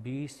20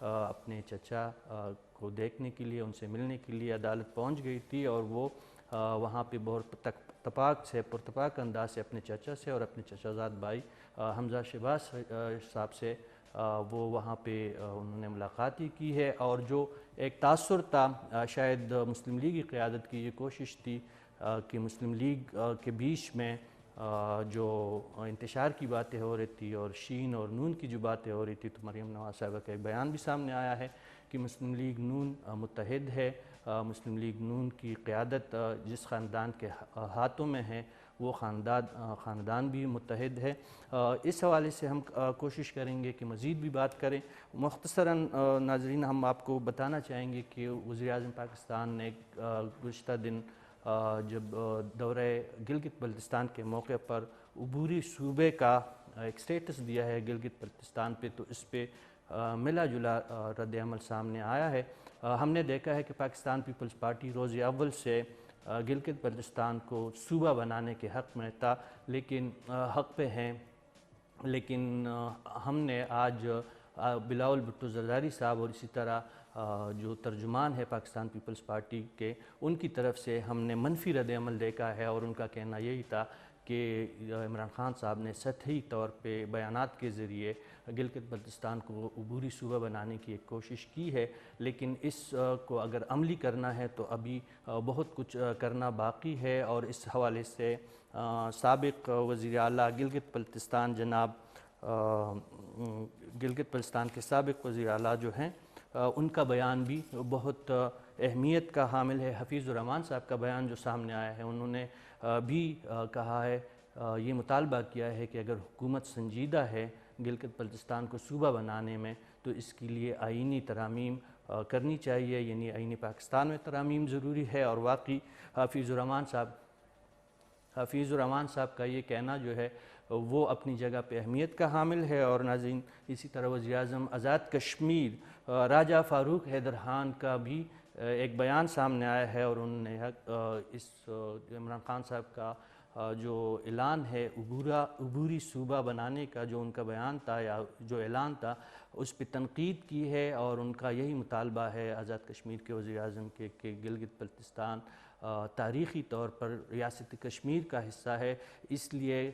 اپنے چچا کو دیکھنے کے لیے، ان سے ملنے کے لیے عدالت پہنچ گئی تھی، اور وہ وہاں پہ بہت پرتپاک انداز سے اپنے چچا سے اور اپنے چچا زاد بھائی حمزہ شہباز صاحب سے وہ وہاں پہ انہوں نے ملاقاتی کی ہے، اور جو ایک تاثر تھا شاید مسلم لیگ کی قیادت کی یہ کوشش تھی کہ مسلم لیگ کے بیچ میں جو انتشار کی باتیں ہو رہی تھی اور شین اور نون کی جو باتیں ہو رہی تھی، تو مریم نواز صاحبہ کا ایک بیان بھی سامنے آیا ہے کہ مسلم لیگ نون متحد ہے، مسلم لیگ نون کی قیادت جس خاندان کے ہاتھوں میں ہے وہ خاندان بھی متحد ہے۔ اس حوالے سے ہم کوشش کریں گے کہ مزید بھی بات کریں۔ مختصراً ناظرین ہم آپ کو بتانا چاہیں گے کہ وزیر اعظم پاکستان نے گزشتہ دن جب دورہ گلگت بلتستان کے موقع پر عبوری صوبے کا ایک سٹیٹس دیا ہے گلگت بلتستان پہ، تو اس پہ ملا جلا رد عمل سامنے آیا ہے۔ ہم نے دیکھا ہے کہ پاکستان پیپلز پارٹی روز اول سے گلگت بلتستان کو صوبہ بنانے کے حق میں تھا، لیکن حق پہ ہیں، لیکن ہم نے آج بلاول بھٹو زرداری صاحب اور اسی طرح جو ترجمان ہے پاکستان پیپلز پارٹی کے، ان کی طرف سے ہم نے منفی رد عمل دیکھا ہے، اور ان کا کہنا یہی تھا کہ عمران خان صاحب نے سطحی طور پہ بیانات کے ذریعے گلگت بلتستان کو عبوری صوبہ بنانے کی ایک کوشش کی ہے، لیکن اس کو اگر عملی کرنا ہے تو ابھی بہت کچھ کرنا باقی ہے۔ اور اس حوالے سے سابق وزیر اعلیٰ گلگت بلتستان جناب گلگت بلتستان کے سابق وزیر اعلیٰ جو ہیں ان کا بیان بھی بہت اہمیت کا حامل ہے۔ حفیظ الرحمان صاحب کا بیان جو سامنے آیا ہے، انہوں نے بھی کہا ہے، یہ مطالبہ کیا ہے کہ اگر حکومت سنجیدہ ہے گلگت بلتستان کو صوبہ بنانے میں تو اس کے لیے آئینی ترامیم کرنی چاہیے، یعنی آئین پاکستان میں ترامیم ضروری ہے۔ اور واقعی حفیظ الرحمان صاحب کا یہ کہنا جو ہے وہ اپنی جگہ پہ اہمیت کا حامل ہے۔ اور ناظرین اسی طرح وزیر اعظم آزاد کشمیر راجہ فاروق حیدر خان کا بھی ایک بیان سامنے آیا ہے، اور انہوں نے اس عمران خان صاحب کا جو اعلان ہے عبوری صوبہ بنانے کا، جو ان کا بیان تھا یا جو اعلان تھا، اس پہ تنقید کی ہے، اور ان کا یہی مطالبہ ہے آزاد کشمیر کے وزیر اعظم کے کہ گلگت بلتستان تاریخی طور پر ریاست کشمیر کا حصہ ہے، اس لیے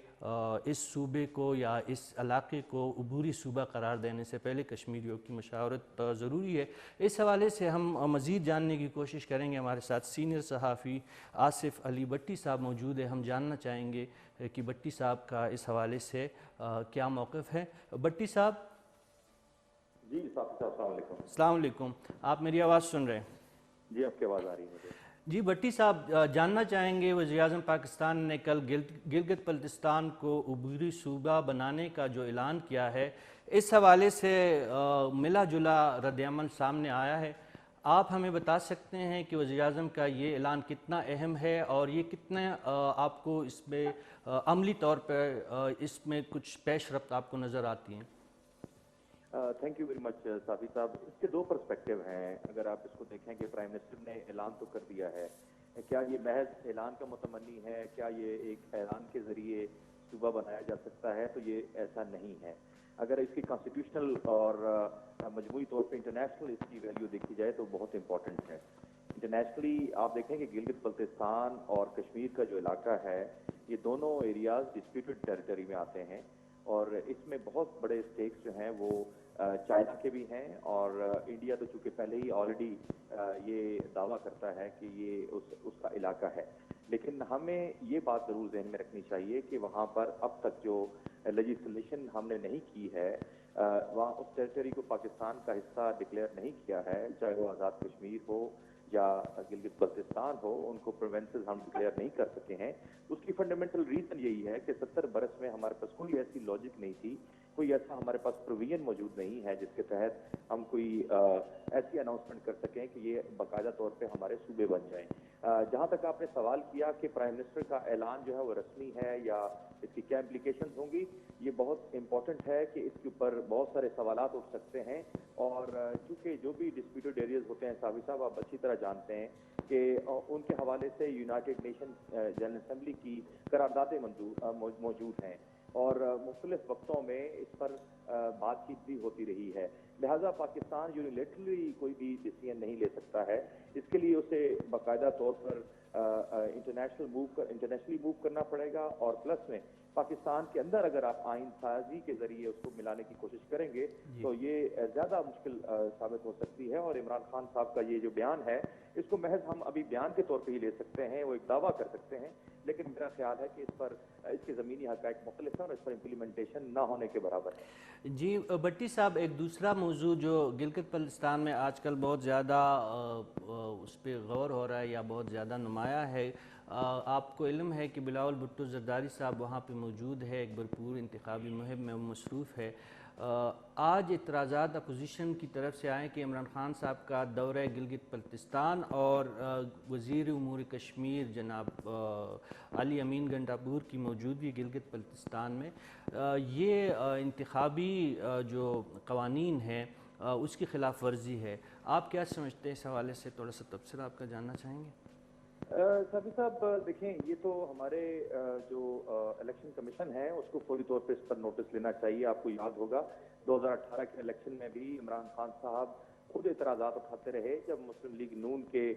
اس صوبے کو یا اس علاقے کو عبوری صوبہ قرار دینے سے پہلے کشمیریوں کی مشاورت ضروری ہے۔ اس حوالے سے ہم مزید جاننے کی کوشش کریں گے۔ ہمارے ساتھ سینئر صحافی آصف علی بٹی صاحب موجود ہیں، ہم جاننا چاہیں گے کہ بٹی صاحب کا اس حوالے سے کیا موقف ہے۔ بٹی صاحب جی صاحب السلام علیکم۔ السلام علیکم، آپ میری آواز سن رہے ہیں؟ جی آپ کی آواز آ رہی ہے مجھے۔ جی بٹی صاحب جاننا چاہیں گے، وزیر اعظم پاکستان نے کل گلگت بلتستان کو عبوری صوبہ بنانے کا جو اعلان کیا ہے، اس حوالے سے ملا جلا رد عمل سامنے آیا ہے۔ آپ ہمیں بتا سکتے ہیں کہ وزیر اعظم کا یہ اعلان کتنا اہم ہے، اور یہ کتنے آپ کو اس میں عملی طور پر اس میں کچھ پیش رفت آپ کو نظر آتی ہیں؟ تھینک یو ویری مچ صافی صاحب۔ اس کے دو پرسپیکٹیو ہیں۔ اگر آپ اس کو دیکھیں کہ پرائم منسٹر نے اعلان تو کر دیا ہے، کیا یہ محض اعلان کا متمنی ہے؟ کیا یہ ایک اعلان کے ذریعے صوبہ بنایا جا سکتا ہے؟ تو یہ ایسا نہیں ہے۔ اگر اس کی کانسٹیٹیوشنل اور مجموعی طور پہ انٹرنیشنل اس کی ویلیو دیکھی جائے تو بہت امپورٹنٹ ہے۔ انٹرنیشنلی آپ دیکھیں کہ گلگت بلتستان اور کشمیر کا جو علاقہ ہے، یہ دونوں ایریاز ڈسپیوٹڈ ٹیریٹری میں آتے ہیں، اور اس میں بہت بڑے اسٹیکس جو ہیں وہ چائنا کے بھی ہیں، اور انڈیا تو چونکہ پہلے ہی آلریڈی یہ دعویٰ کرتا ہے کہ یہ اس کا علاقہ ہے۔ لیکن ہمیں یہ بات ضرور ذہن میں رکھنی چاہیے کہ وہاں پر اب تک جو لیجسلیشن ہم نے نہیں کی ہے، وہاں اس ٹیریٹری کو پاکستان کا حصہ ڈکلیئر نہیں کیا ہے، چاہے وہ آزاد کشمیر ہو یا گلگت بلتستان ہو، ان کو پروونسز ہم ڈکلیئر نہیں کر سکے ہیں۔ اس کی فنڈامنٹل ریزن یہی ہے کہ 70 برس میں ہمارے پاس کوئی ایسی لاجک نہیں تھی، کوئی ایسا ہمارے پاس پروویژن موجود نہیں ہے جس کے تحت ہم کوئی ایسی اناؤنسمنٹ کر سکیں کہ یہ باقاعدہ طور پہ ہمارے صوبے بن جائیں۔ جہاں تک آپ نے سوال کیا کہ پرائم منسٹر کا اعلان جو ہے وہ رسمی ہے یا اس کی کیا امپلیکیشنز ہوں گی، یہ بہت امپورٹنٹ ہے کہ اس کے اوپر بہت سارے سوالات اٹھ سکتے ہیں، اور چونکہ جو بھی ڈسپیوٹڈ ایریاز ہوتے ہیں صافی صاحب آپ اچھی طرح جانتے ہیں کہ ان کے حوالے سے یونائٹڈ نیشن جنرل اسمبلی کی قراردادیں موجود ہیں، اور مختلف وقتوں میں اس پر بات چیت بھی ہوتی رہی ہے۔ لہٰذا پاکستان یونیلیٹرلی کوئی بھی ڈیسیژن نہیں لے سکتا ہے. اس کے لیے اسے باقاعدہ طور پر انٹرنیشنلی موو کرنا پڑے گا, اور پلس میں پاکستان کے اندر اگر آپ آئین سازی کے ذریعے اس کو ملانے کی کوشش کریں گے تو یہ زیادہ مشکل ثابت ہو سکتی ہے. اور عمران خان صاحب کا یہ جو بیان ہے اس کو محض ہم ابھی بیان کے طور پہ ہی لے سکتے ہیں, وہ ایک دعویٰ کر سکتے ہیں, لیکن میرا خیال ہے کہ اس کے زمینی حقائق مختلف ہیں اور اس پر امپلیمنٹیشن نہ ہونے کے برابر ہے. جی بٹی صاحب, ایک دوسرا موضوع جو گلگت بلتستان میں آج کل بہت زیادہ اس پہ غور ہو رہا ہے یا بہت زیادہ نمایاں ہے, آپ کو علم ہے کہ بلاول بھٹو زرداری صاحب وہاں پہ موجود ہے, ایک بھرپور انتخابی مہم میں مصروف ہے. آج اعتراضات اپوزیشن کی طرف سے آئے کہ عمران خان صاحب کا دورہ گلگت بلتستان اور وزیر امور کشمیر جناب علی امین گنڈاپور کی موجودگی گلگت بلتستان میں یہ انتخابی جو قوانین ہیں اس کی خلاف ورزی ہے. آپ کیا سمجھتے ہیں اس حوالے سے؟ تھوڑا سا تبصرہ آپ کا جاننا چاہیں گے. صافی صاحب دیکھیں, یہ تو ہمارے جو الیکشن کمیشن ہے اس کو فوری طور پہ اس پر نوٹس لینا چاہیے. آپ کو یاد ہوگا 2018 کے الیکشن میں بھی عمران خان صاحب خود اعتراضات اٹھاتے رہے جب مسلم لیگ نون کے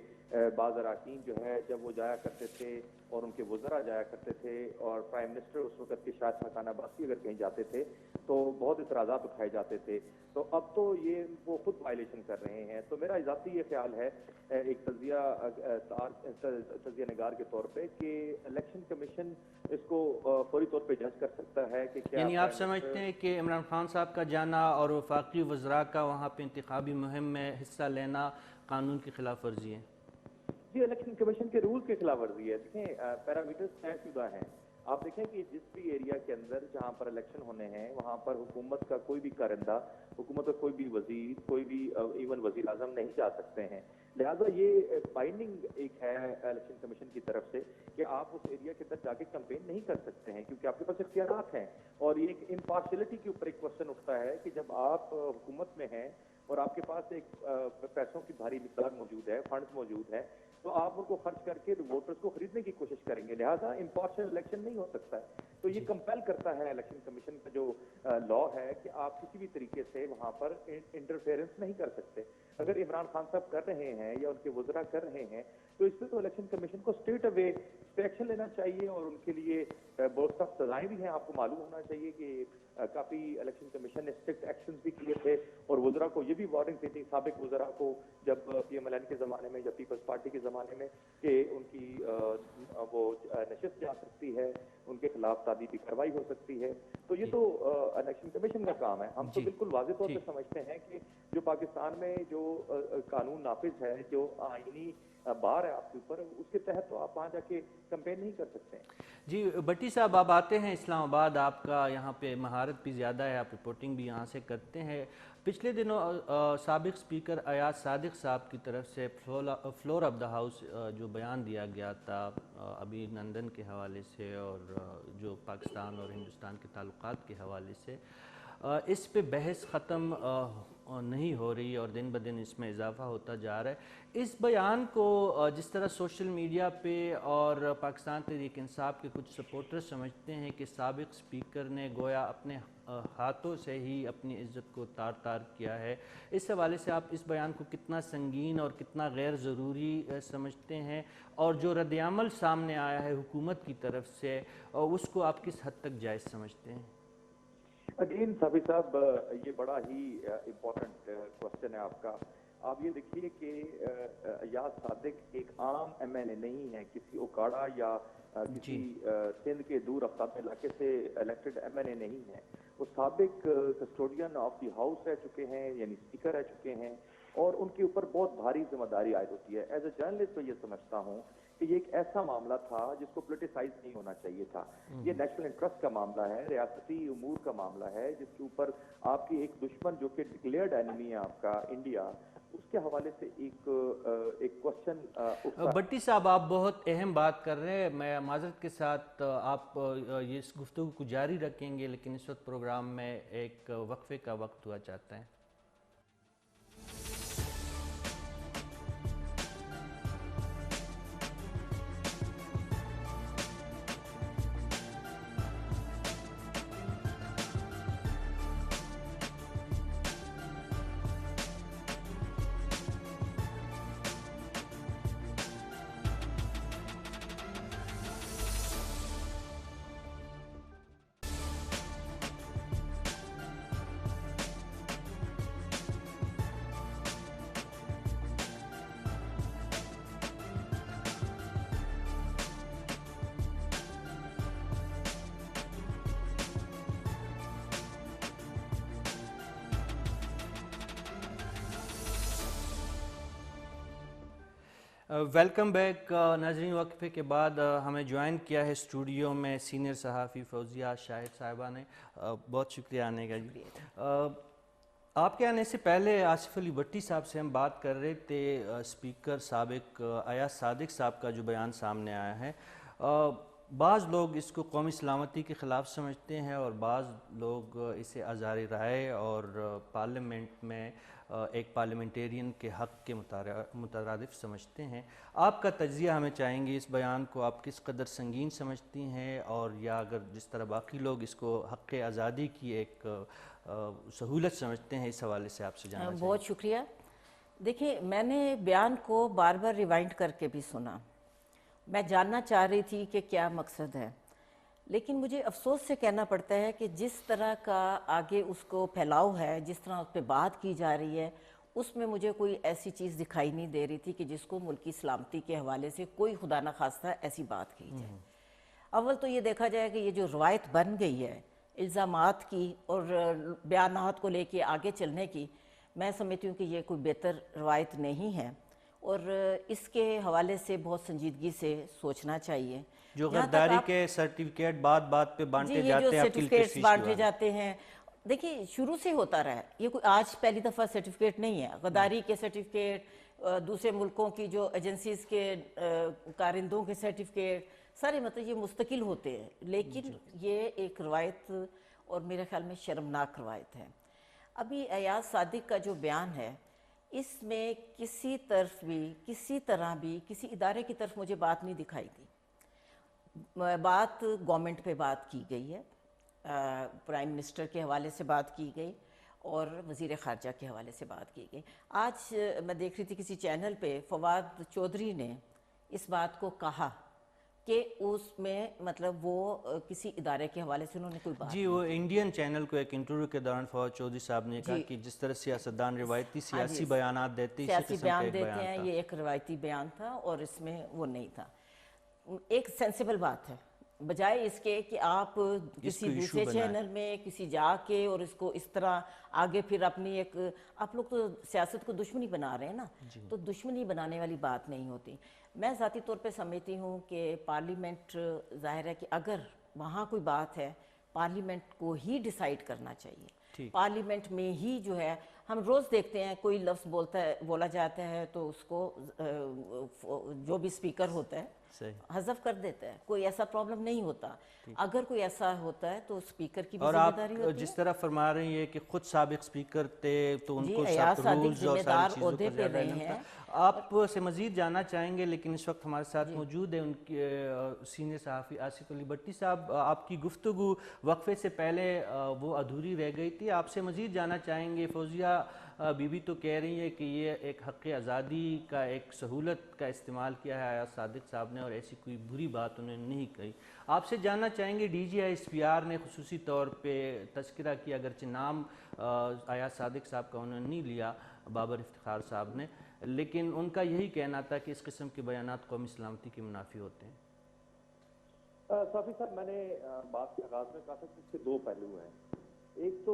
بعض اراکین جو ہے جب وہ جایا کرتے تھے اور ان کے وزراء جایا کرتے تھے اور پرائم منسٹر اس وقت کے شاہد خاقان عباسی اگر کہیں جاتے تھے تو بہت اعتراضات اٹھائے جاتے تھے. تو اب تو یہ وہ خود وائلیشن کر رہے ہیں. تو میرا ذاتی یہ خیال ہے ایک تجزیہ نگار کے طور پہ کہ الیکشن کمیشن اس کو فوری طور پہ جج کر سکتا ہے کہ کیا, یعنی آپ سمجھتے ہیں کہ عمران خان صاحب کا جانا اور وفاقی وزراء کا وہاں پہ انتخابی مہم میں حصہ لینا قانون کی خلاف ورزی ہے؟ جی, الیکشن کمیشن کے رول کی خلاف ورزی ہے. دیکھیں پیرامیٹرز طے شدہ ہیں. آپ دیکھیں کہ جس بھی ایریا کے اندر جہاں پر الیکشن ہونے ہیں وہاں پر حکومت کا کوئی بھی کارندہ, حکومت کا کوئی بھی وزیر, کوئی بھی ایون وزیر اعظم نہیں جا سکتے ہیں. لہٰذا یہ بائنڈنگ ایک ہے الیکشن کمیشن کی طرف سے کہ آپ اس ایریا کے اندر جا کے کمپین نہیں کر سکتے ہیں کیونکہ آپ کے پاس اختیارات ہیں. اور یہ ایک امپارشلٹی کے اوپر ایک کوشچن اٹھتا ہے کہ جب آپ حکومت میں ہیں اور آپ کے پاس ایک پیسوں کی بھاری مقدار موجود ہے, فنڈز موجود ہے, تو آپ ان کو خرچ کر کے ووٹرز کو خریدنے کی کوشش کریں گے. لہٰذا امپارشل الیکشن نہیں ہو سکتا ہے. تو یہ کمپیل کرتا ہے الیکشن کمیشن کا جو لا ہے کہ آپ کسی بھی طریقے سے وہاں پر انٹرفیئرنس نہیں کر سکتے. اگر عمران خان صاحب کر رہے ہیں یا ان کے وزراء کر رہے ہیں تو اس پہ تو الیکشن کمیشن کو اسٹریٹ اوے ایکشن لینا چاہیے اور ان کے لیے بہت سخت سزائیں بھی ہیں. آپ کو معلوم ہونا چاہیے کہ کافی الیکشن کمیشن نے اسٹرکٹ ایکشنز بھی کیے تھے اور وزراء کو یہ بھی وارننگ دی تھی, سابق وزراء کو, جب پی ایم ایل این کے زمانے میں یا پیپلز پارٹی کے زمانے میں, کہ ان کی وہ نشست جا سکتی ہے, ان کے خلاف تعدیبی کارروائی ہو سکتی ہے. تو یہ تو الیکشن کمیشن کا کام ہے. ہم تو بالکل واضح طور پہ سمجھتے ہیں کہ جو پاکستان میں جو قانون نافذ ہے, جو آئینی بار ہے آپ کے اوپر, اس کے تحت تو آپ وہاں جا کے کمپین نہیں کر سکتے ہیں. جی بٹی صاحب, آپ آتے ہیں اسلام آباد, آپ کا یہاں پہ مہارت بھی زیادہ ہے, آپ رپورٹنگ بھی یہاں سے کرتے ہیں. پچھلے دنوں سابق اسپیکر ایاز صادق صاحب کی طرف سے فلور آف دا ہاؤس جو بیان دیا گیا تھا ابھی نندن کے حوالے سے اور جو پاکستان اور ہندوستان کے تعلقات کے حوالے سے, اس پہ بحث ختم نہیں ہو رہی اور دن بدن اس میں اضافہ ہوتا جا رہا ہے. اس بیان کو جس طرح سوشل میڈیا پہ اور پاکستان تحریک انصاف کے کچھ سپورٹر سمجھتے ہیں کہ سابق اسپیکر نے گویا اپنے ہاتھوں سے ہی اپنی عزت کو تار تار کیا ہے, اس حوالے سے آپ اس بیان کو کتنا سنگین اور کتنا غیر ضروری سمجھتے ہیں, اور جو رد عمل سامنے آیا ہے حکومت کی طرف سے اس کو آپ کس حد تک جائز سمجھتے ہیں؟ اگین صافی صاحب, یہ بڑا ہی امپورٹنٹ کوشچن ہے آپ کا. آپ یہ دیکھیے کہ ایاز صادق ایک عام ایم این اے نہیں ہے, کسی اوکاڑا یا کسی سندھ کے دور افتادہ علاقے سے الیکٹڈ ایم این اے نہیں ہے. وہ سابق کسٹوڈین آف دی ہاؤس رہ چکے ہیں, یعنی اسپیکر رہ چکے ہیں, اور ان کے اوپر بہت بھاری ذمہ داری عائد ہوتی ہے. ایز اے جرنلسٹ میں یہ سمجھتا ہوں کہ یہ ایک ایسا معاملہ تھا جس کو پولیٹیسائز نہیں ہونا چاہیے تھا. یہ نیشنل انٹرسٹ کا معاملہ ہے, ریاستی امور کا معاملہ ہے, جس کے اوپر آپ کی ایک دشمن جو کہ ڈکلیئرڈ اینیمی ہے آپ کا انڈیا, اس کے حوالے سے ایک کوشچن اٹھتا ہے. بٹی صاحب, آپ بہت اہم بات کر رہے ہیں. میں معذرت کے ساتھ آپ یہ اس گفتگو کو جاری رکھیں گے, لیکن اس وقت پروگرام میں ایک وقفے کا وقت ہوا چاہتا ہے. ویلکم بیک ناظرین، وقفے کے بعد ہمیں جوائن کیا ہے اسٹوڈیو میں سینئر صحافی فوزیہ شاہد صاحبہ نے. بہت شکریہ آنے کا جی. آپ کے آنے سے پہلے آصف علی بھٹی صاحب سے ہم بات کر رہے تھے. اسپیکر سابق ایاز صادق صاحب کا جو بیان سامنے آیا ہے، بعض لوگ اس کو قومی سلامتی کے خلاف سمجھتے ہیں اور بعض لوگ اسے آزار رائے اور پارلیمنٹ میں ایک پارلیمنٹیرین کے حق کے مترادف سمجھتے ہیں. آپ کا تجزیہ ہمیں چاہیں گے اس بیان کو. آپ کس قدر سنگین سمجھتی ہیں، اور یا اگر جس طرح باقی لوگ اس کو حق آزادی کی ایک سہولت سمجھتے ہیں، اس حوالے سے آپ سے جاننا چاہیں گے. بہت شکریہ. دیکھیں، میں نے بیان کو بار بار ریوائنڈ کر کے بھی سنا. میں جاننا چاہ رہی تھی کہ کیا مقصد ہے، لیکن مجھے افسوس سے کہنا پڑتا ہے کہ جس طرح کا آگے اس کو پھیلاؤ ہے، جس طرح اس پہ بات کی جا رہی ہے، اس میں مجھے کوئی ایسی چیز دکھائی نہیں دے رہی تھی کہ جس کو ملکی سلامتی کے حوالے سے کوئی خدا نہ خواستہ ایسی بات کی جائے. اول تو یہ دیکھا جائے کہ یہ جو روایت بن گئی ہے الزامات کی اور بیانات کو لے کے آگے چلنے کی، میں سمجھتی ہوں کہ یہ کوئی بہتر روایت نہیں ہے، اور اس کے حوالے سے بہت سنجیدگی سے سوچنا چاہیے. جو غداری کے سرٹیفکیٹ بات بات پہ بانٹے جاتے ہیں، آپ کی سرٹیفکیٹس بانٹے جاتے ہیں، دیکھیں شروع سے ہوتا رہا ہے. یہ کوئی آج پہلی دفعہ سرٹیفکیٹ نہیں ہے. غداری کے سرٹیفکیٹ، دوسرے ملکوں کی جو ایجنسیز کے کارندوں کے سرٹیفکیٹ، سارے مطلب یہ مستقل ہوتے ہیں، لیکن یہ ایک روایت اور میرے خیال میں شرمناک روایت ہے. ابھی ایاز صادق کا جو بیان ہے، اس میں کسی طرف بھی، کسی طرح بھی، کسی ادارے کی طرف مجھے بات نہیں دکھائی دی. بات گورنمنٹ پہ بات کی گئی ہے، پرائم منسٹر کے حوالے سے بات کی گئی اور وزیر خارجہ کے حوالے سے بات کی گئی. آج میں دیکھ رہی تھی کسی چینل پہ فواد چودھری نے اس بات کو کہا کہ اس میں مطلب وہ کسی ادارے کے حوالے سے انہوں نے کوئی بات جی، وہ انڈین چینل کو ایک انٹرویو کے دوران فواد چودھری صاحب نے کہا کہ جس طرح سیاستدان روایتی سیاسی بیانات دیتے، اسی سیاسی قسم کا بیان ایک دیتے بیان ہیں، تھا. یہ ایک روایتی بیان تھا اور اس میں وہ نہیں تھا. ایک سینسیبل بات ہے، بجائے اس کے کہ آپ کسی دوسرے چینل میں کسی جا کے اور اس کو اس طرح آگے پھر اپنی ایک، آپ لوگ تو سیاست کو دشمنی بنا رہے ہیں نا، تو دشمنی بنانے والی بات نہیں ہوتی. میں ذاتی طور پہ سمجھتی ہوں کہ پارلیمنٹ، ظاہر ہے کہ اگر وہاں کوئی بات ہے، پارلیمنٹ کو ہی ڈیسائیڈ کرنا چاہیے. پارلیمنٹ میں ہی جو ہے، ہم روز دیکھتے ہیں کوئی لفظ بولا جاتا ہے تو اس کو جو بھی اسپیکر ہوتا ہے حذف کر دیتا ہے. کوئی ایسا پرابلم نہیں ہوتا. اگر کوئی ایسا ہوتا ہے تو اسپیکر کی بھی ذمہ داری ہوتی ہے. اور آپ جس طرح فرما رہی ہیں کہ خود سابق اسپیکر تھے تو ان کو ایاز سب صادق رولز اور ذمہ ساری دار چیزوں عہدے کا پہ زیادہ رہے علم تھا. ہیں. آپ سے مزید جاننا چاہیں گے، لیکن اس وقت ہمارے ساتھ موجود ہیں ان کے سینئر صحافی آصف علی بھٹی صاحب. آپ کی گفتگو وقفے سے پہلے وہ ادھوری رہ گئی تھی. آپ سے مزید جاننا چاہیں گے. فوزیہ بی بی تو کہہ رہی ہے کہ یہ ایک حق آزادی کا ایک سہولت کا استعمال کیا ہے ایاز صادق صاحب نے، اور ایسی کوئی بری بات انہوں نے نہیں کہی. آپ سے جاننا چاہیں گے، D G I S P R نے خصوصی طور پہ تذکرہ کیا، اگرچہ نام ایاز صادق صاحب کا انہوں نے نہیں لیا، بابر افتخار صاحب نے، لیکن ان کا یہی کہنا تھا کہ اس قسم کے بیانات قومی سلامتی کے منافی ہوتے ہیں. صافی صاحب، میں نے بات کے آغاز میں کہا تھا کہ اس کے دو پہلو ہیں. ایک تو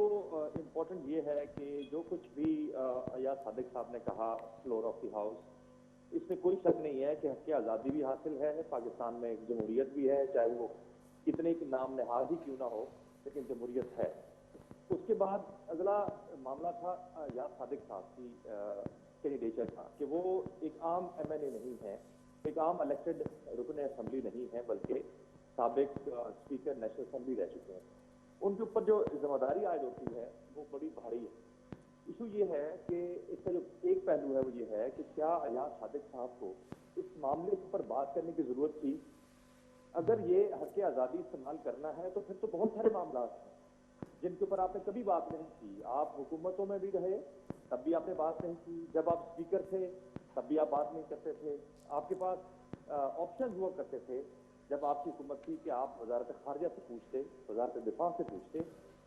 امپورٹنٹ یہ ہے کہ جو کچھ بھی ایاز صادق صاحب نے کہا فلور آف دی ہاؤس، اس میں کوئی شک نہیں ہے کہ حق آزادی بھی حاصل ہے، پاکستان میں ایک جمہوریت بھی ہے، چاہے وہ کتنے کی نام نہاد ہی کیوں نہ ہو، لیکن جمہوریت ہے. اس کے بعد اگلا معاملہ تھا ایاز صادق صاحب کی کینڈیڈیچر کا، کہ وہ ایک عام ایم این اے نہیں ہے، ایک عام الیکٹڈ رکن اسمبلی نہیں ہے، بلکہ سابق اسپیکر نیشنل اسمبلی رہ چکے ہیں. ان کے اوپر جو ذمہ داری عائد ہوتی ہے وہ بڑی بھاری ہے. ایشو یہ ہے کہ اس کا جو ایک پہلو ہے وہ یہ ہے کہ کیا ایاز صادق صاحب کو اس معاملے پر بات کرنے کی ضرورت تھی؟ اگر یہ حق آزادی استعمال کرنا ہے تو پھر تو بہت سارے معاملات ہیں جن کے اوپر آپ نے کبھی بات نہیں کی. آپ حکومتوں میں بھی رہے تب بھی آپ نے بات نہیں کی، جب آپ اسپیکر تھے تب بھی آپ بات نہیں کرتے تھے. آپ کے پاس آپشنز ہوا کرتے تھے جب آپ کی حکومت تھی کہ آپ وزارت خارجہ سے پوچھتے، وزارت دفاع سے پوچھتے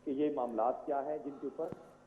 کہ یہ معاملات کیا ہیں جن کے اوپر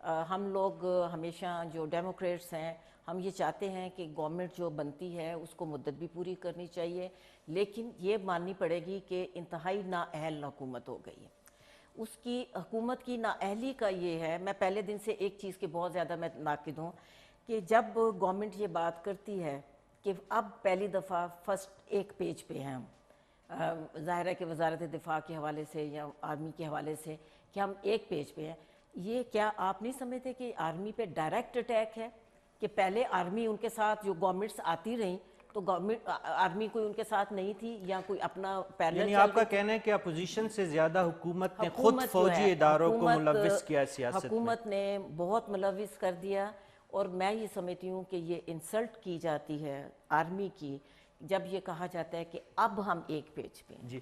ہم لوگ ہمیشہ جو ڈیموکریٹس ہیں ہم یہ چاہتے ہیں کہ گورنمنٹ جو بنتی ہے اس کو مدت بھی پوری کرنی چاہیے، لیکن یہ ماننی پڑے گی کہ انتہائی نااہل حکومت ہو گئی ہے۔ اس کی حکومت کی نااہلی کا یہ ہے، میں پہلے دن سے ایک چیز کے بہت زیادہ میں ناقد ہوں کہ جب گورنمنٹ یہ بات کرتی ہے کہ اب پہلی دفعہ فرسٹ ایک پیج پہ ہیں ہم، ظاہر ہے کہ وزارت دفاع کے حوالے سے یا آرمی کے حوالے سے کہ ہم ایک پیج پہ ہیں، یہ کیا آپ نہیں سمجھتے کہ آرمی پہ ڈائریکٹ اٹیک ہے؟ کہ پہلے آرمی ان کے ساتھ جو گورنمنٹس آتی رہیں تو گورنمنٹ آرمی کوئی ان کے ساتھ نہیں تھی یا کوئی اپنا پیرلل یعنی چل آپ کا رہی تھی؟ کہنا ہے کہ اپوزیشن سے زیادہ حکومت نے خود حکومت جو ہے، فوجی اداروں کو حکومت ملوث کیا سیاست میں؟ حکومت نے بہت ملوث کر دیا، اور میں یہ سمجھتی ہوں کہ یہ انسلٹ کی جاتی ہے آرمی کی جب یہ کہا جاتا ہے کہ اب ہم ایک پیج پہ ہیں۔ جی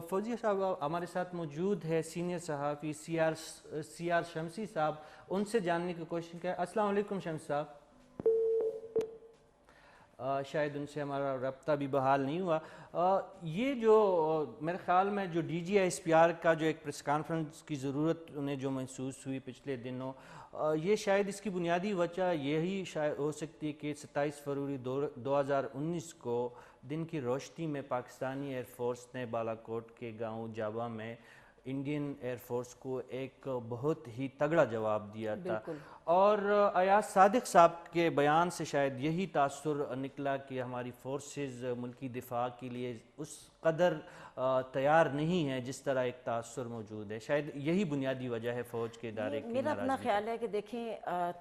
فوزیہ صاحب ہمارے ساتھ موجود ہے سینئر صحافی سی آر شمسی صاحب، ان سے جاننے کی کوشش کریں۔ السلام علیکم شمس صاحب۔ شاید ان سے ہمارا رابطہ بھی بحال نہیں ہوا۔ یہ جو میرے خیال میں جو D G S P R کا جو ایک پریس کانفرنس کی ضرورت انہیں جو محسوس ہوئی پچھلے دنوں، یہ شاید اس کی بنیادی وجہ یہی شاید ہو سکتی ہے کہ 27 فروری 2019 کو دن کی روشنی میں پاکستانی ایئر فورس نے بالاکوٹ کے گاؤں جابا میں انڈین ایئر فورس کو ایک بہت ہی تگڑا جواب دیا تھا، بالکل۔ اور ایاز صادق صاحب کے بیان سے شاید یہی تاثر نکلا کہ ہماری فورسز ملکی دفاع کے لیے اس قدر تیار نہیں ہے جس طرح ایک تاثر موجود ہے۔ شاید یہی بنیادی وجہ ہے فوج کے ادارے کی میرا اپنا ناراضگی خیال ہے کہ دیکھیں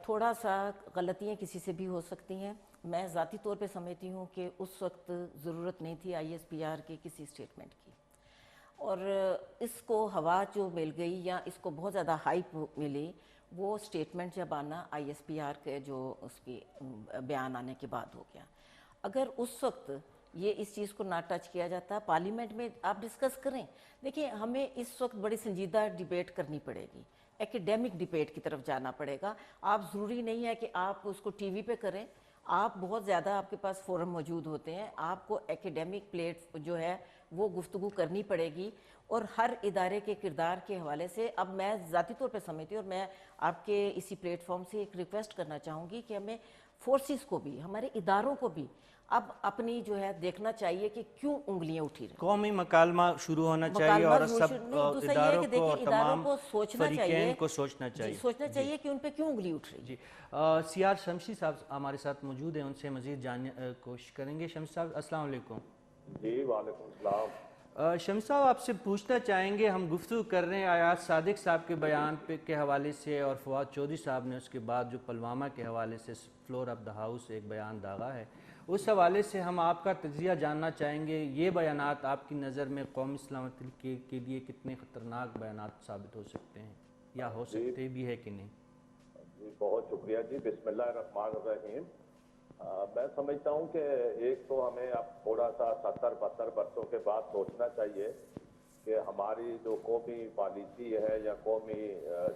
تھوڑا سا غلطیاں کسی سے بھی ہو سکتی ہیں، میں ذاتی طور پہ سمجھتی ہوں کہ اس وقت ضرورت نہیں تھی آئی ایس پی آر کے کسی اسٹیٹمنٹ کی، اور اس کو ہوا جو مل گئی یا اس کو بہت زیادہ ہائپ ملی وہ اسٹیٹمنٹ جب آنا آئی ایس پی آر کے جو اس کی بیان آنے کے بعد ہو گیا۔ اگر اس وقت یہ اس چیز کو نہ ٹچ کیا جاتا، پارلیمنٹ میں آپ ڈسکس کریں، دیکھیں ہمیں اس وقت بڑی سنجیدہ ڈیبیٹ کرنی پڑے گی، ایکیڈیمک ڈیبیٹ کی طرف جانا پڑے گا۔ آپ ضروری نہیں ہے کہ آپ اس کو ٹی وی پہ کریں، آپ بہت زیادہ آپ کے پاس فورم موجود ہوتے ہیں، آپ کو ایکیڈیمک پلیٹ جو ہے وہ گفتگو کرنی پڑے گی، اور ہر ادارے کے کردار کے حوالے سے اب میں ذاتی طور پہ سمجھتی ہوں، اور میں آپ کے اسی پلیٹ فارم سے ایک ریکویسٹ کرنا چاہوں گی کہ ہمیں فورسز کو بھی، ہمارے اداروں کو بھی اب اپنی جو ہے دیکھنا چاہیے کہ کیوں انگلیاں اٹھی رہی ہیں۔ قومی مکالمہ شروع ہونا چاہیے اور سب دوسرا یہ ہے اداروں کہ کو دیکھیں اور اداروں تمام کو سوچنا چاہیے، فریقین کو سوچنا چاہیے، سوچنا چاہیے کہ ان پہ کیوں انگلی اٹھ رہی ہے۔ جی سی آر شمسی صاحب ہمارے ساتھ موجود ہیں، ان سے مزید جاننے کوشش کریں گے۔ شمس صاحب السلام علیکم۔ جی وعلیکم السلام۔ شمس صاحب آپ سے پوچھنا چاہیں گے، ہم گفتگو کر رہے ہیں ایاز صادق صاحب کے بیان کے حوالے سے، اور فواد چودھری صاحب نے اس کے بعد جو پلوامہ کے حوالے سے فلور آف دا ہاؤس ایک بیان داغا ہے، اس حوالے سے ہم آپ کا تجزیہ جاننا چاہیں گے۔ یہ بیانات آپ کی نظر میں قومی سلامتی کے لیے کتنے خطرناک بیانات ثابت ہو سکتے ہیں یا ہو سکتے بھی ہے کہ نہیں؟ جی بہت شکریہ جی، بسم اللہ الرحمن الرحیم۔ میں سمجھتا ہوں کہ ایک تو ہمیں اب تھوڑا سا 70-72 برسوں کے بعد سوچنا چاہیے کہ ہماری جو قومی پالیسی ہے یا قومی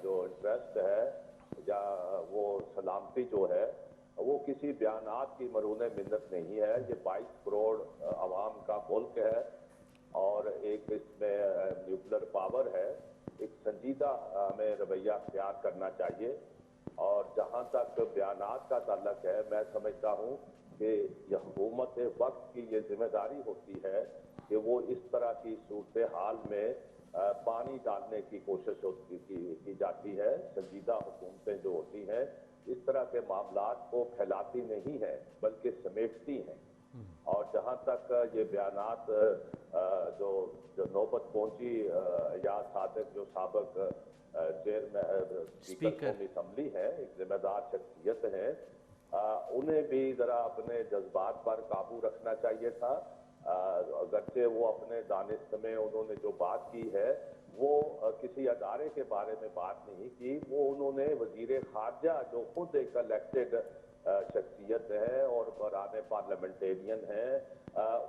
جو انٹرسٹ ہے یا وہ سلامتی جو ہے وہ کسی بیانات کی مرہون منت نہیں ہے۔ یہ 22 کروڑ عوام کا ملک ہے اور ایک اس میں نیوکلر پاور ہے، ایک سنجیدہ ہمیں رویہ اختیار کرنا چاہیے۔ اور جہاں تک بیانات کا تعلق ہے، میں سمجھتا ہوں کہ یہ حکومت وقت کی یہ ذمہ داری ہوتی ہے کہ وہ اس طرح کی صورتحال میں پانی ڈالنے کی کوشش کی جاتی ہے۔ سنجیدہ حکومتیں جو ہوتی ہیں اس طرح کے معاملات کو پھیلاتی نہیں ہیں بلکہ سمیٹتی ہیں، اور جہاں تک یہ بیانات جو نوبت پہنچی ایاز صادق جو سابق اسپیکر قومی اسمبلی ہے، ایک ذمہ دار شخصیت ہیں، انہیں بھی ذرا اپنے جذبات پر قابو رکھنا چاہیے تھا۔ اگرچہ وہ اپنے دانست میں انہوں نے جو بات کی ہے وہ کسی ادارے کے بارے میں بات نہیں کی، وہ انہوں نے وزیر خارجہ جو خود ایک الیکٹڈ شخصیت ہے اور بران پارلیمنٹیرین ہیں،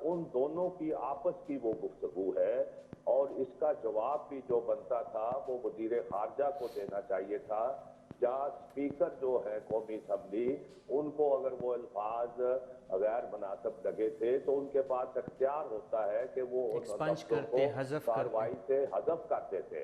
ان دونوں کی آپس کی وہ گفتگو ہے، اور اس کا جواب بھی جو بنتا تھا وہ وزیر خارجہ کو دینا چاہیے تھا، یا اسپیکر جو ہے قومی اسمبلی، ان کو اگر وہ الفاظ غیر مناسب لگے تھے تو ان کے پاس اختیار ہوتا ہے کہ وہ ان لفظوں کو کارروائی سے حذف کرتے تھے۔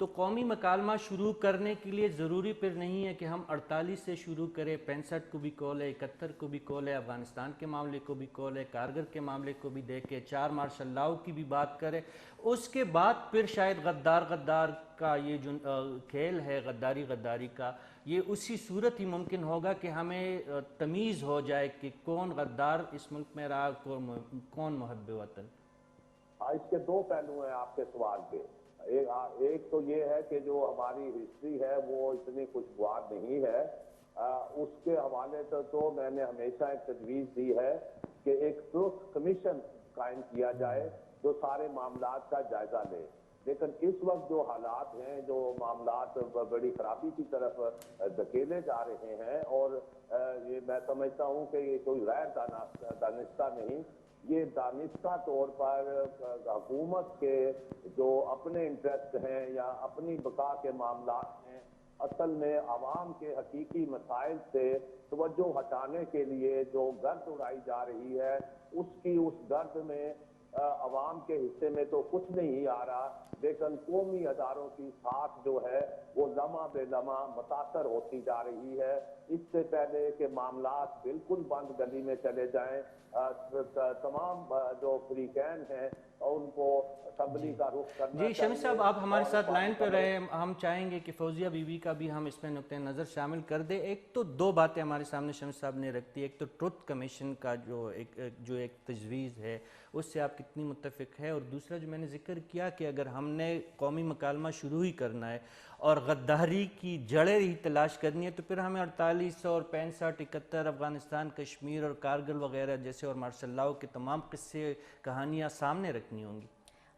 تو قومی مکالمہ شروع کرنے کے لیے ضروری پھر نہیں ہے کہ ہم 48 سے شروع کریں، 65 کو بھی کال ہے، 71 کو بھی کال ہے، افغانستان کے معاملے کو بھی کال ہے، کارگل کے معاملے کو بھی دیکھیں، 4 مارشل لاؤ کی بھی بات کریں، اس کے بعد پھر شاید غدار کا یہ جو کھیل ہے غداری کا، یہ اسی صورت ہی ممکن ہوگا کہ ہمیں تمیز ہو جائے کہ کون غدار اس ملک میں رہا، کون محب وطن۔ اس کے دو پہلو ہیں آپ کے سوال کے۔ ایک تو یہ ہے کہ جو ہماری ہسٹری ہے وہ اتنی خوشگوار نہیں ہے، اس کے حوالے سے تو میں نے ہمیشہ ایک تجویز دی ہے کہ ایک ٹروتھ کمیشن قائم کیا جائے جو سارے معاملات کا جائزہ لے، لیکن اس وقت جو حالات ہیں، جو معاملات بڑی خرابی کی طرف دھکیلے جا رہے ہیں، اور یہ میں سمجھتا ہوں کہ یہ کوئی غیر دانستہ نہیں، یہ دانستہ طور پر حکومت کے جو اپنے انٹرسٹ ہیں یا اپنی بقا کے معاملات ہیں، اصل میں عوام کے حقیقی مسائل سے توجہ ہٹانے کے لیے جو گرد اڑائی جا رہی ہے، اس گرد میں عوام کے حصے میں تو کچھ نہیں آ رہا، لیکن قومی اداروں کی ساکھ جو ہے وہ لمحہ بے لمحہ متاثر ہوتی جا رہی ہے۔ اس سے پہلے کہ معاملات بالکل بند گلی میں چلے جائیں، تمام جو فریقین ہیں ان کو اسمبلی کا رخ کرنا جی شمس صاحب، آپ ہمارے ساتھ لائن پہ اور رہے، ہم چاہیں گے کہ فوزیہ بی بی کا بھی ہم اس میں نقطۂ نظر شامل کر دیں۔ ایک تو دو باتیں ہمارے سامنے شمس صاحب نے رکھ دی، ایک تو ٹروتھ کمیشن کا جو ایک تجویز ہے اس سے آپ کتنی متفق ہے، اور دوسرا جو میں نے ذکر کیا کہ اگر ہم نے قومی مکالمہ شروع ہی کرنا ہے اور غداری کی جڑیں ہی تلاش کرنی ہے تو پھر ہمیں 48 اور 65 71 افغانستان، کشمیر اور کارگل وغیرہ جیسے اور مارشل لاؤ کے تمام قصے کہانیاں سامنے رکھنی ہوں گی۔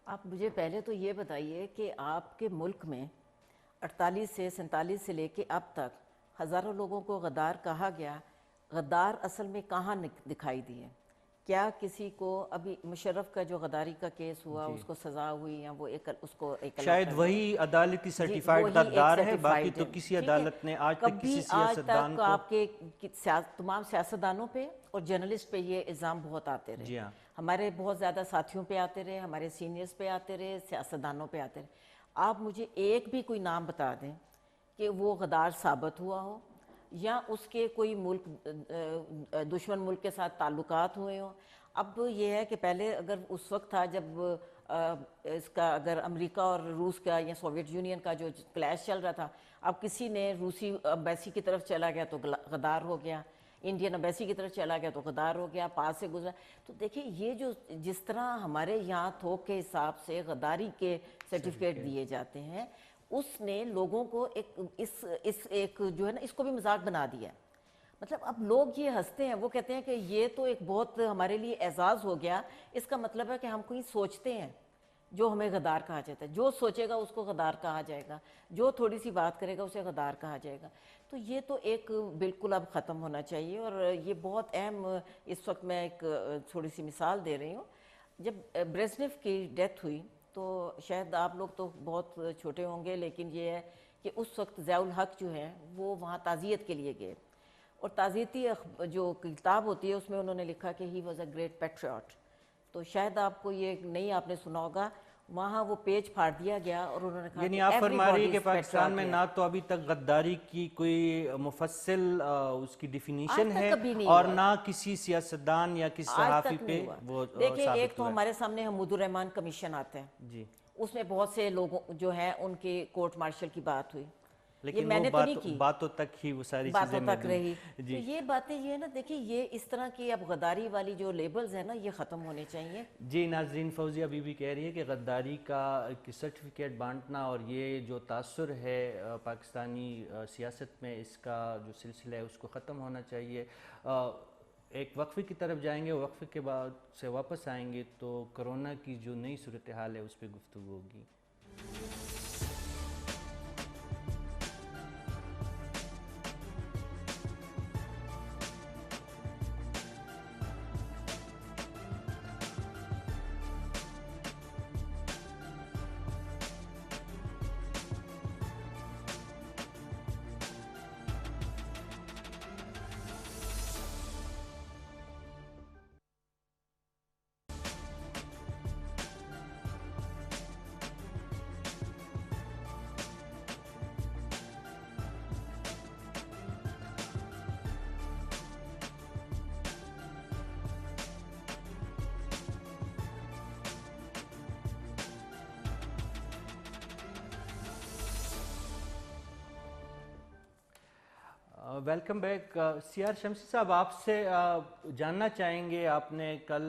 آپ مجھے پہلے تو یہ بتائیے کہ آپ کے ملک میں 48 سے 47 سے لے کے اب تک ہزاروں لوگوں کو غدار کہا گیا، غدار اصل میں کہاں دکھائی دیے؟ کیا کسی کو ابھی مشرف کا جو غداری کا کیس ہوا اس کو سزا ہوئی یا وہ اس کو ایک شاید وہی عدالتی سرٹیفائیڈ غدار ہے، باقی تو کسی عدالت نے آج تک کسی سیاستدان کو آپ کے تمام سیاستدانوں پہ اور جرنلسٹ پہ یہ الزام بہت آتے رہے، جی ہاں، ہمارے بہت زیادہ ساتھیوں پہ آتے رہے، ہمارے سینئرز پہ آتے رہے، سیاستدانوں پہ آتے رہے۔ آپ مجھے ایک بھی کوئی نام بتا دیں کہ وہ غدار ثابت ہوا ہو یا اس کے کوئی ملک دشمن ملک کے ساتھ تعلقات ہوئے ہوں۔ اب یہ ہے کہ پہلے اگر اس وقت تھا جب اس کا اگر امریکہ اور روس کا یا سوویت یونین کا جو کلیش چل رہا تھا، اب کسی نے روسی امبیسی کی طرف چلا گیا تو غدار ہو گیا، انڈین امبیسی کی طرف چلا گیا تو غدار ہو گیا، پاس سے گزرا۔ تو دیکھیں یہ جو جس طرح ہمارے یہاں تھوک کے حساب سے غداری کے سرٹیفکیٹ دیے جاتے ہیں، اس نے لوگوں کو ایک جو ہے نا اس کو بھی مذاق بنا دیا ہے۔ مطلب اب لوگ یہ ہنستے ہیں، وہ کہتے ہیں کہ یہ تو ایک بہت ہمارے لیے اعزاز ہو گیا، اس کا مطلب ہے کہ ہم کوئی سوچتے ہیں جو ہمیں غدار کہا جاتا ہے، جو سوچے گا اس کو غدار کہا جائے گا، جو تھوڑی سی بات کرے گا اسے غدار کہا جائے گا۔ تو یہ تو ایک بالکل اب ختم ہونا چاہیے، اور یہ بہت اہم اس وقت میں ایک تھوڑی سی مثال دے رہی ہوں۔ جب بریزنیف کی ڈیتھ ہوئی تو شاید آپ لوگ تو بہت چھوٹے ہوں گے، لیکن یہ ہے کہ اس وقت ضیاء الحق جو ہیں وہ وہاں تعزیت کے لیے گئے، اور تعزیتی جو کتاب ہوتی ہے اس میں انہوں نے لکھا کہ he was a great Patriot. تو شاید آپ کو یہ نہیں آپ نے سنا ہوگا، وہاں وہ پیج پھاڑ دیا گیا اور انہوں نے کہا یعنی کہ آپ فرما رہی ہے کہ everybody is پاکستان میں patriotic۔ نہ تو ابھی تک غداری کی کوئی مفصل اس کی ڈیفینیشن تک ہے کبھی نہیں اور ہوا، نہ کسی سیاستدان یا کسی آج صحافی تک پہ نہیں ہوا۔ وہ دیکھیں ایک ثابت تو ہوا ہے۔ ہمارے سامنے حمود الرحمن کمیشن آتا ہے، جی، اس میں بہت سے لوگوں جو ہیں ان کے کورٹ مارشل کی بات ہوئی، یہ لیکن میں وہ نے تو نہیں کی، باتوں تک ہی وہ ساری باتوں چیزیں تک رہی۔ محدود۔ تو جی یہ باتیں یہ ہے نا، دیکھیں یہ اس طرح کی اب غداری والی جو لیبلز ہیں نا یہ ختم ہونے چاہیے۔ جی ناظرین، فوزیہ بی بی کہہ رہی ہے کہ غداری کا سرٹیفکیٹ بانٹنا اور یہ جو تاثر ہے پاکستانی سیاست میں، اس کا جو سلسلہ ہے اس کو ختم ہونا چاہیے۔ ایک وقفے کی طرف جائیں گے، وقفے کے بعد سے واپس آئیں گے تو کرونا کی جو نئی صورتحال ہے اس پہ گفتگو ہوگی۔ ویلکم بیک سی آر شمسی صاحب، آپ سے جاننا چاہیں گے، آپ نے کل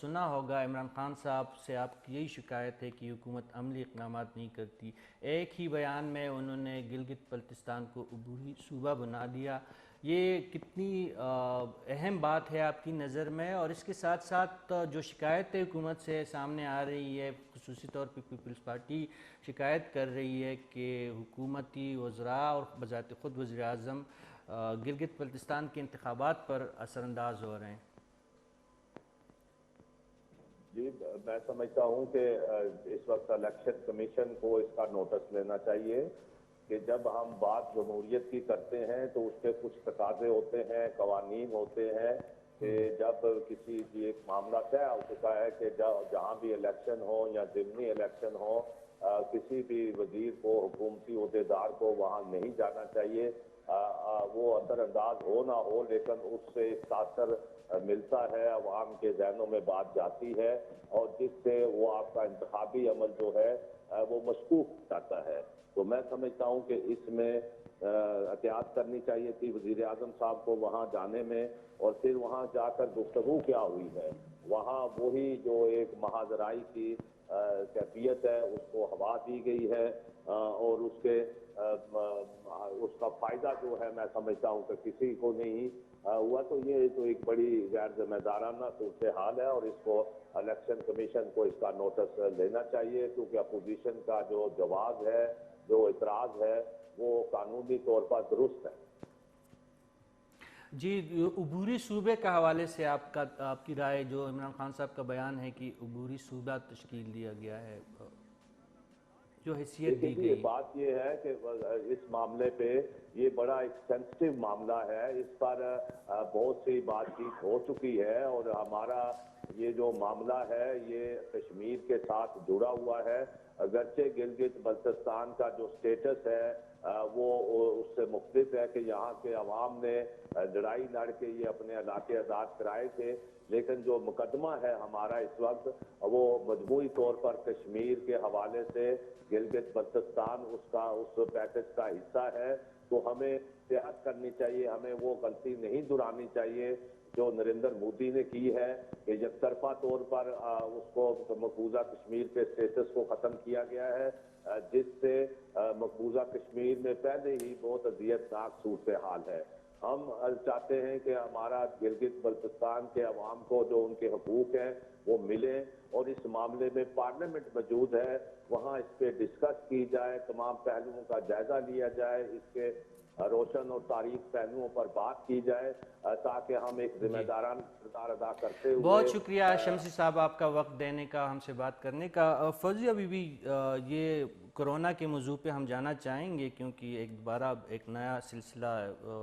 سنا ہوگا عمران خان صاحب سے آپ کی یہی شکایت ہے کہ حکومت عملی اقدامات نہیں کرتی. ایک ہی بیان میں انہوں نے گلگت بلتستان کو عبوری صوبہ بنا دیا. یہ کتنی اہم بات ہے آپ کی نظر میں؟ اور اس کے ساتھ ساتھ جو شکایت حکومت سے سامنے آ رہی ہے، خصوصی طور پہ پیپلز پارٹی شکایت کر رہی ہے کہ حکومتی وزراء اور بذات خود وزیر اعظم گلگت بلتستان کے انتخابات پر اثر انداز ہو رہے ہیں. جی، میں سمجھتا ہوں کہ اس وقت الیکشن کمیشن کو اس کا نوٹس لینا چاہیے کہ جب ہم بات جمہوریت کی کرتے ہیں تو اس کے کچھ تقاضے ہوتے ہیں، قوانین ہوتے ہیں کہ جب کسی بھی ایک معاملہ طے ہو چکا ہے کہ جہاں بھی الیکشن ہو یا ضمنی الیکشن ہو، کسی بھی وزیر کو، حکومتی عہدیدار کو وہاں نہیں جانا چاہیے. وہ اثر انداز ہو نہ ہو، لیکن اس سے ایک تاثر ملتا ہے، عوام کے ذہنوں میں بات جاتی ہے اور جس سے وہ آپ کا انتخابی عمل جو ہے وہ مشکوک جاتا ہے. تو میں سمجھتا ہوں کہ اس میں احتیاط کرنی چاہیے تھی وزیر اعظم صاحب کو وہاں جانے میں، اور پھر وہاں جا کر گفتگو کیا ہوئی ہے. وہاں وہی جو ایک مہاجرائی کی کیفیت ہے اس کو ہوا دی گئی ہے، اور اس کا فائدہ جو ہے میں سمجھتا ہوں کہ کسی کو نہیں ہوا. تو یہ تو ایک بڑی غیر ذمہ دارانہ صورتحال ہے اور اس کو الیکشن کمیشن کو اس کا نوٹس لینا چاہیے، کیونکہ اپوزیشن کا جو جواز ہے، جو اعتراض ہے، وہ قانونی طور پر درست ہے. جی، عبوری صوبے کے حوالے سے آپ کی رائے، جو عمران خان صاحب کا بیان ہے کہ عبوری صوبہ تشکیل دیا گیا ہے، جو حیثیت دی دیکھیے، گئی. بات یہ ہے کہ اس معاملے پہ یہ بڑا ایک سینسٹیو معاملہ ہے. اس پر بہت سی بات چیت ہو چکی ہے اور ہمارا یہ جو معاملہ ہے یہ کشمیر کے ساتھ جڑا ہوا ہے. اگرچہ گلگت بلتستان کا جو سٹیٹس ہے وہ اس سے مختلف ہے کہ یہاں کے عوام نے لڑائی لڑ کے یہ اپنے علاقے آزاد کرائے تھے، لیکن جو مقدمہ ہے ہمارا اس وقت وہ مجموعی طور پر کشمیر کے حوالے سے گلگت بلتستان اس پیکج کا حصہ ہے. تو ہمیں احتیاط کرنی چاہیے، ہمیں وہ غلطی نہیں دہرانی چاہیے جو نریندر مودی نے کی ہے کہ یک طرفہ طور پر اس کو مقبوضہ کشمیر کے سٹیٹس کو ختم کیا گیا ہے، جس سے مقبوضہ کشمیر میں پہلے ہی بہت اذیتناک صورتحال ہے. ہم چاہتے ہیں کہ ہمارا گلگت بلتستان کے عوام کو جو ان کے حقوق ہیں وہ ملیں، اور اس معاملے میں پارلیمنٹ موجود ہے، وہاں اس پہ ڈسکس کی جائے، تمام پہلوؤں کا جائزہ لیا جائے، اس کے روشن اور تاریخ پہلوؤں پر بات کی جائے تاکہ ہم ایک ذمہ دارانہ کردار ادا کرتے ہوئے. بہت شکریہ شمسی صاحب آپ کا وقت دینے کا، ہم سے بات کرنے کا. فوزیہ بی بی، یہ کرونا کے موضوع پہ ہم جانا چاہیں گے کیونکہ ایک دوبارہ ایک نیا سلسلہ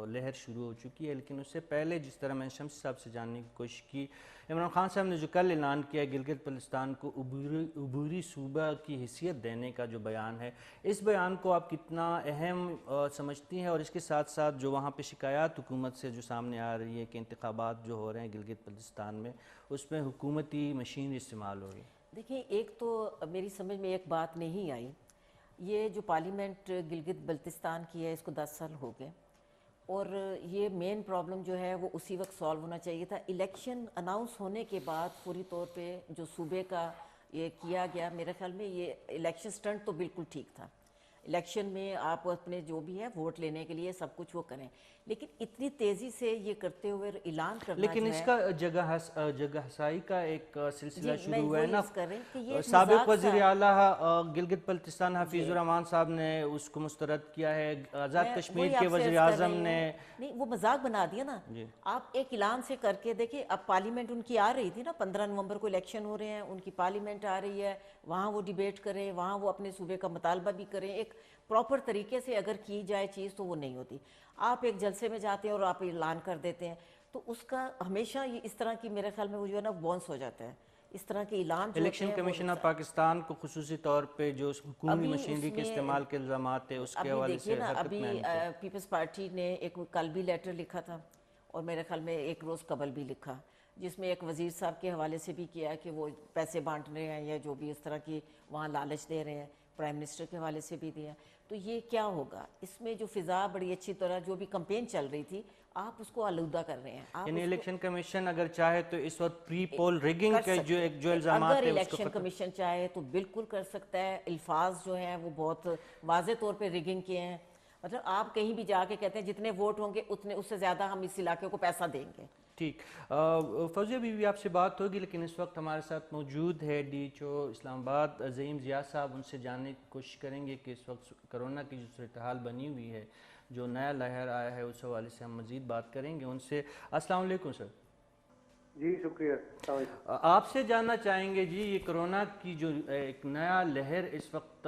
لہر شروع ہو چکی ہے، لیکن اس سے پہلے جس طرح میں نے شمسی صاحب سے جاننے کی کوشش کی، عمران خان صاحب نے جو کل اعلان کیا گلگت بلتستان کو عبوری صوبہ کی حیثیت دینے کا جو بیان ہے، اس بیان کو آپ کتنا اہم سمجھتی ہیں؟ اور اس کے ساتھ ساتھ جو وہاں پہ شکایات حکومت سے جو سامنے آ رہی ہے کہ انتخابات جو ہو رہے ہیں گلگت بلتستان میں، اس میں حکومتی مشینری استعمال ہو رہی ہے. دیکھیں، ایک تو میری سمجھ میں ایک بات نہیں آئی، یہ جو پارلیمنٹ گلگت بلتستان کی ہے اس کو 10 سال ہو گئے، اور یہ مین پرابلم جو ہے وہ اسی وقت سالو ہونا چاہیے تھا. الیکشن اناؤنس ہونے کے بعد پوری طور پہ جو صوبے کا یہ کیا گیا، میرے خیال میں یہ الیکشن سٹنٹ تو بالکل ٹھیک تھا. الیکشن میں آپ اپنے جو بھی ہے ووٹ لینے کے لیے سب کچھ وہ کریں، لیکن اتنی تیزی سے یہ کرتے ہوئے اعلان کرنا لیکن جو اس ہے، کا جگہ ہسائی کا ایک سلسلہ میں شروع ہوا ہے وہی نا. عرض کر رہی کہ یہ ایک سابق مذاق وزیر سا، اعلیٰ گلگت بلتستان حفیظ الرحمان صاحب نے اس کو مسترد کیا ہے. آزاد میں کشمیر وہی کے آپ سے وزیر عرض کر اعظم رہی نے ہوں، نہیں وہ مذاق بنا دیا نا. آپ ایک اعلان سے کر کے دیکھیں، اب پارلیمنٹ ان کی آ رہی تھی نا، 15 نومبر کو الیکشن ہو رہے ہیں، ان کی پارلیمنٹ آ رہی ہے، وہاں وہ ڈیبیٹ کریں، وہاں وہ اپنے صوبے کا مطالبہ بھی کریں. ایک پراپر طریقے سے اگر کی جائے چیز تو وہ نہیں ہوتی. آپ ایک جلسے میں جاتے ہیں اور آپ اعلان کر دیتے ہیں، تو اس کا ہمیشہ یہ اس طرح کی میرے خیال میں وہ جو ہے نا بونس ہو جاتا ہے. اس طرح کے اعلان جو ہوتے الیکشن ہیں وہ کمیشن آف پاکستان کو خصوصی طور پہ جو حکومتی ابھی اس مشینری کے میں استعمال کے الزامات تھے اس کے ابھی حوالے دیکھیے سے نا، حرکت ابھی میں آنی چاہیے. پیپلز پارٹی نے ایک کل بھی لیٹر لکھا تھا اور میرے خیال میں ایک روز قبل بھی لکھا، جس میں ایک وزیر صاحب کے حوالے سے بھی کیا ہے کہ وہ پیسے بانٹ رہے ہیں یا جو بھی اس طرح کی وہاں لالچ دے رہے ہیں. پرائم منسٹر کے حوالے سے بھی دیا. تو یہ کیا ہوگا؟ اس میں جو فضا بڑی اچھی طرح جو بھی کمپین چل رہی تھی آپ اس کو آلودہ کر رہے ہیں. آپ یعنی الیکشن کمیشن اگر چاہے تو اس وقت پری پول ریگنگ کے جو الزامات اگر ہیں اس کو الیکشن کمیشن چاہے تو بالکل کر سکتا ہے. الفاظ جو ہیں وہ بہت واضح طور پہ ریگنگ کیے ہیں. مطلب آپ کہیں بھی جا کے کہتے ہیں جتنے ووٹ ہوں گے اتنے اس سے زیادہ ہم اس علاقے کو پیسہ دیں گے. ٹھیک. فوزیہ بی بھی آپ سے بات ہوگی، لیکن اس وقت ہمارے ساتھ موجود ہے ڈی ایچ او اسلام آباد زعیم ضیاء صاحب. ان سے جاننے کی کوشش کریں گے کہ اس وقت کرونا کی جو صورتحال بنی ہوئی ہے، جو نیا لہر آیا ہے، اس حوالے سے ہم مزید بات کریں گے ان سے. السلام علیکم سر. جی شکریہ. السلام علیکم. آپ سے جاننا چاہیں گے جی، یہ کرونا کی جو ایک نیا لہر اس وقت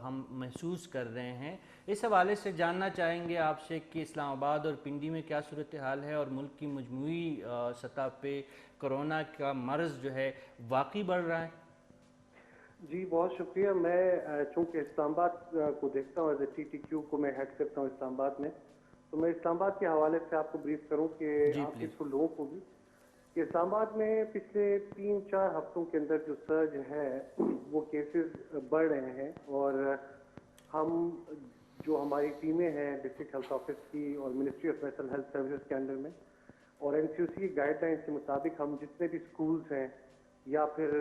ہم محسوس کر رہے ہیں، اس حوالے سے جاننا چاہیں گے آپ سے کہ اسلام آباد اور پنڈی میں کیا صورتحال ہے اور ملک کی مجموعی سطح پہ کرونا کا مرض جو ہے واقعی بڑھ رہا ہے. جی بہت شکریہ. میں چونکہ اسلام آباد کو دیکھتا ہوں، as A T T Q کو میں ہیڈ کرتا ہوں اسلام آباد میں، تو میں اسلام آباد کے حوالے سے آپ کو بریف کروں کہ جی آپ کے پلیز. لوگوں کو بھی کہ اسلام آباد میں پچھلے 3-4 ہفتوں کے اندر جو سرج ہے وہ کیسز بڑھ رہے ہیں، اور ہم جو ہماری ٹیمیں ہیں ڈسٹرکٹ ہیلتھ آفس کی اور ministry of national health services کے انڈر میں اور این سی او سی کی گائیڈ لائنس کے مطابق ہم جتنے بھی اسکولس ہیں یا پھر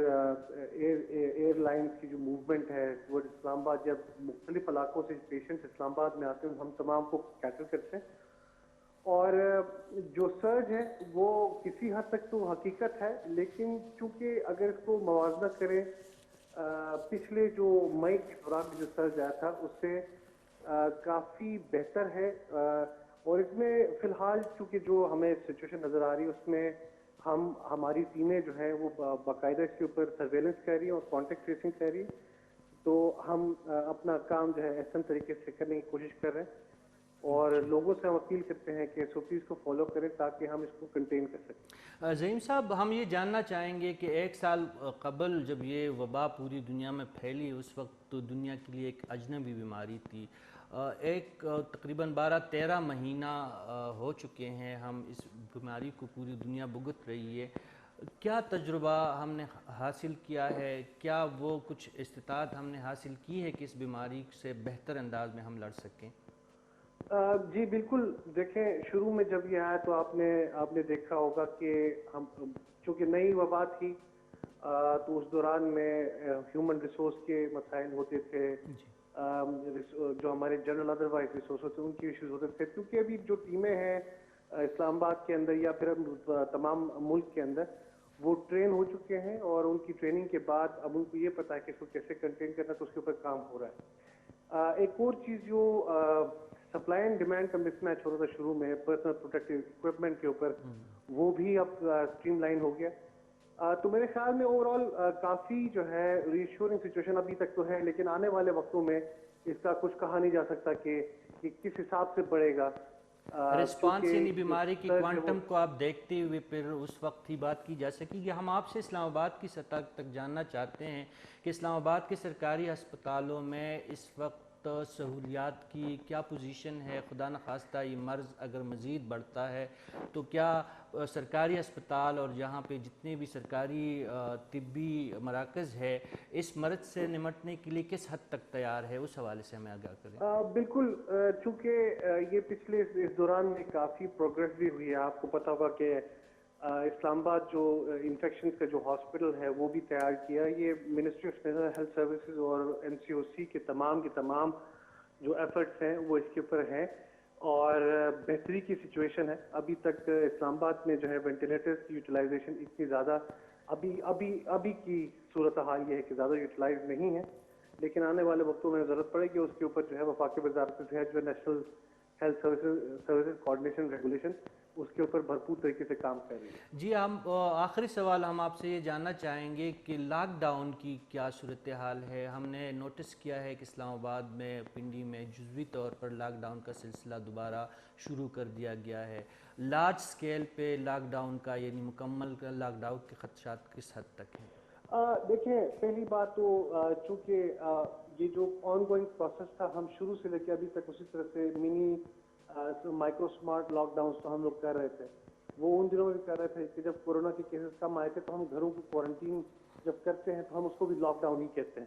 ایئر لائنس کی جو موومنٹ ہے وہ اسلام آباد، جب مختلف علاقوں سے پیشنٹس اسلام آباد میں آتے ہیں ہم تمام کو کیٹر کرتے ہیں. اور جو سرج ہے وہ کسی حد تک تو حقیقت ہے، لیکن چونکہ اگر اس کو موازنہ کریں پچھلے جو مئی کے دوران جو سرج آیا تھا اس سے کافی بہتر ہے. اور اس میں فی الحال چونکہ جو ہمیں سچویشن نظر آ رہی ہے اس میں ہماری ٹیمیں جو ہیں وہ باقاعدہ اس کے اوپر سرویلنس کر رہی ہیں اور کانٹیکٹ ٹریسنگ کر رہی ہیں. تو ہم اپنا کام جو ہے احسن طریقے سے کرنے کی کوشش کر رہے ہیں اور لوگوں سے ہم اپیل کرتے ہیں کہ ایس او پیز کو فالو کریں تاکہ ہم اس کو کنٹین کر سکیں. زعیم صاحب، ہم یہ جاننا چاہیں گے کہ 1 سال قبل جب یہ وبا پوری دنیا میں پھیلی اس وقت تو دنیا کے لیے ایک اجنبی بیماری تھی. ایک تقریباً 12-13 مہینہ ہو چکے ہیں ہم اس بیماری کو پوری دنیا بھگت رہی ہے. کیا تجربہ ہم نے حاصل کیا ہے؟ کیا وہ کچھ استطاعت ہم نے حاصل کی ہے کہ اس بیماری سے بہتر انداز میں ہم لڑ سکیں؟ جی بالکل. دیکھیں شروع میں جب یہ آیا تو آپ نے دیکھا ہوگا کہ ہم چونکہ نئی وبا تھی تو اس دوران میں ہیومن ریسورس کے مسائل ہوتے تھے، جو ہمارے جنرل ادروائز ریسورس ہوتے ہیں ان کی ایشوز ہوتے تھے. کیونکہ ابھی جو ٹیمیں ہیں اسلام آباد کے اندر یا پھر تمام ملک کے اندر وہ ٹرین ہو چکے ہیں اور ان کی ٹریننگ کے بعد اب ان کو یہ پتا ہے کہ اس کو کیسے کنٹین کرنا ہے تو اس کے اوپر کام ہو رہا ہے. ایک اور چیز جو سپلائی اینڈ ڈیمانڈ کا مس میچ ہو رہا تھا شروع میں پرسنل پروٹیکٹیو اکوپمنٹ کے اوپر، وہ بھی اب اسٹریم لائن ہو گیا. تو میرے خیال میں اوور آل کافی جو ہے ریشورنگ سچویشن ابھی تک تو ہے، لیکن آنے والے وقتوں میں اس کا کچھ کہا نہیں جا سکتا کہ کس حساب سے بڑھے گا. رسپانس یعنی بیماری کی کوانٹم کو آپ دیکھتے ہوئے پھر اس وقت ہی بات کی جا سکے گی. ہم آپ سے اسلام آباد کی سطح تک جاننا چاہتے ہیں کہ اسلام آباد کے سرکاری ہسپتالوں میں اس وقت سہولیات کی کیا پوزیشن ہے؟ خدا نخواستہ یہ مرض اگر مزید بڑھتا ہے تو کیا سرکاری ہسپتال اور جہاں پہ جتنے بھی سرکاری طبی مراکز ہے اس مرض سے نمٹنے کے لیے کس حد تک تیار ہے؟ اس حوالے سے ہمیں آگاہ کریں. بالکل. چونکہ یہ پچھلے اس دوران میں کافی پروگریس بھی ہوئی ہے. آپ کو پتا ہوگا کہ اسلام آباد جو انفیکشن کا جو ہاسپٹل ہے وہ بھی تیار کیا. یہ ministry of national health services اور این سی او سی کے تمام جو ایفرٹس ہیں وہ اس کے اوپر ہیں اور بہتری کی سچویشن ہے. ابھی تک اسلام آباد میں جو ہے وینٹیلیٹرز کی یوٹیلائزیشن اتنی زیادہ ابھی کی صورتحال یہ ہے کہ زیادہ یوٹیلائز نہیں ہے، لیکن آنے والے وقتوں میں ضرورت پڑے گی. اس کے اوپر جو ہے وفاقی وزارت جو ہے national health services coordination regulation اس کے اوپر بھرپور طریقے سے کام کر رہی ہے. جی ہم آخری سوال ہم آپ سے یہ جاننا چاہیں گے کہ لاک ڈاؤن کی کیا صورتحال ہے؟ ہم نے نوٹس کیا ہے کہ اسلام آباد میں پنڈی میں جزوی طور پر لاک ڈاؤن کا سلسلہ دوبارہ شروع کر دیا گیا ہے. لارج سکیل پہ لاک ڈاؤن کا یعنی مکمل لاک ڈاؤن کے خدشات کس حد تک ہیں؟ دیکھیں پہلی بات تو چونکہ یہ جو آن گوئنگ پروسیس تھا ہم شروع سے لے کے ابھی تک اسی طرح سے منی مائکرو اسمارٹ لاک ڈاؤنس تو ہم لوگ کر رہے تھے. وہ ان دنوں میں بھی کر رہے تھے کہ جب کورونا کے کیسز کم آئے تھے تو ہم گھروں کو کوارنٹین جب کرتے ہیں تو ہم اس کو بھی لاک ڈاؤن ہی کہتے ہیں.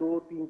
2, 3,